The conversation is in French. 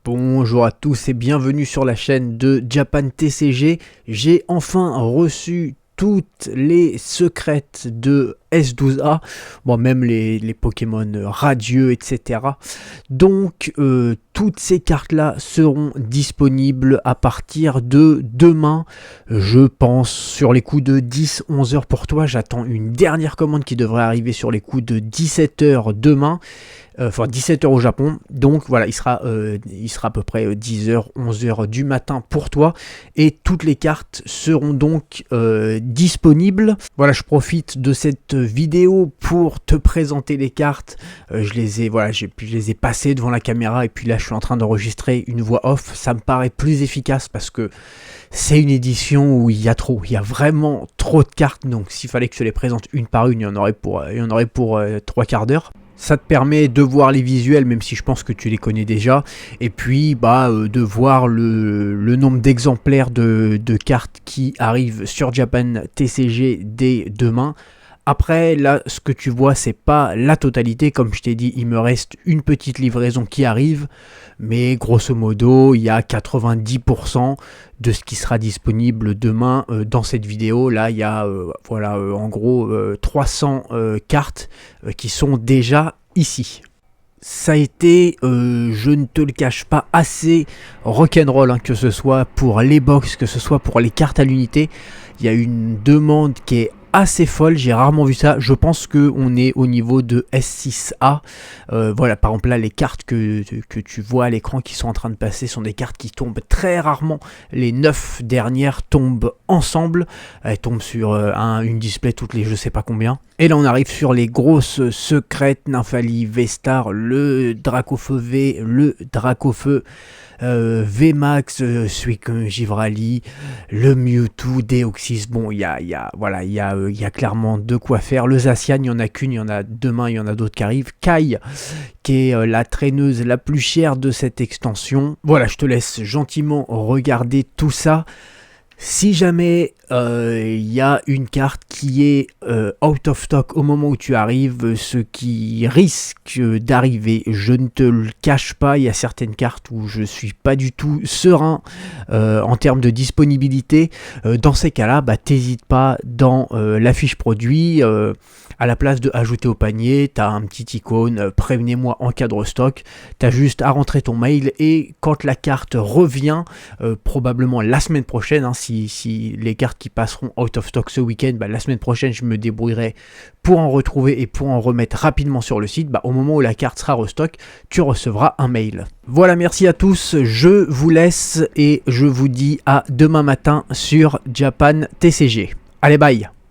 Bonjour à tous et bienvenue sur la chaîne de Japan TCG. J'ai enfin reçu toutes les secrètes de S12A, bon, même les Pokémon radieux, etc. Donc, toutes ces cartes-là seront disponibles à partir de demain. Je pense sur les coups de 10-11 heures pour toi. J'attends une dernière commande qui devrait arriver sur les coups de 17 heures demain. Enfin 17 heures au Japon, donc voilà, il sera à peu près 10h, 11h du matin pour toi, et toutes les cartes seront donc disponibles. Voilà, je profite de cette vidéo pour te présenter les cartes. Je les ai passées devant la caméra, et puis là je suis en train d'enregistrer une voix off. Ça me paraît plus efficace parce que c'est une édition où il y a vraiment trop de cartes, donc s'il fallait que je les présente une par une, il y en aurait pour 3 quarts d'heure. Ça te permet de voir les visuels, même si je pense que tu les connais déjà, et puis de voir le nombre d'exemplaires de cartes qui arrivent sur Japan TCG dès demain. Après, là, ce que tu vois, c'est pas la totalité. Comme je t'ai dit, il me reste une petite livraison qui arrive. Mais grosso modo, il y a 90% de ce qui sera disponible demain dans cette vidéo. Là, il y a en gros 300 cartes qui sont déjà ici. Ça a été, je ne te le cache pas, assez rock'n'roll, hein, que ce soit pour les box, que ce soit pour les cartes à l'unité. Il y a une demande qui est assez folle, j'ai rarement vu ça. Je pense qu'on est au niveau de S6A. Voilà, par exemple là, les cartes que tu vois à l'écran qui sont en train de passer sont des cartes qui tombent très rarement. Les 9 dernières tombent ensemble. Elles tombent sur une display toutes les je sais pas combien. Et là on arrive sur les grosses secrètes, Nymphali, V-Star, le Dracofeu V, le Dracofeu VMAX, Givrali, le Mewtwo, Deoxys. Bon, il y a clairement de quoi faire. Le Zacian, il n'y en a qu'une, il y en a demain, il y en a d'autres qui arrivent. Kai, qui est la traîneuse la plus chère de cette extension. Voilà, je te laisse gentiment regarder tout ça. Si jamais il y a une carte qui est out of stock au moment où tu arrives, ce qui risque d'arriver, je ne te le cache pas, il y a certaines cartes où je suis pas du tout serein en termes de disponibilité. Dans ces cas-là, t'hésites pas dans la fiche produit. À la place de ajouter au panier, tu as un petit icône, prévenez-moi en cas de restock. Tu as juste à rentrer ton mail, et quand la carte revient, probablement la semaine prochaine, hein, si les cartes qui passeront out of stock ce week-end, la semaine prochaine je me débrouillerai pour en retrouver et pour en remettre rapidement sur le site. Au moment où la carte sera restock, tu recevras un mail. Voilà, merci à tous, je vous laisse et je vous dis à demain matin sur Japan TCG. Allez, bye!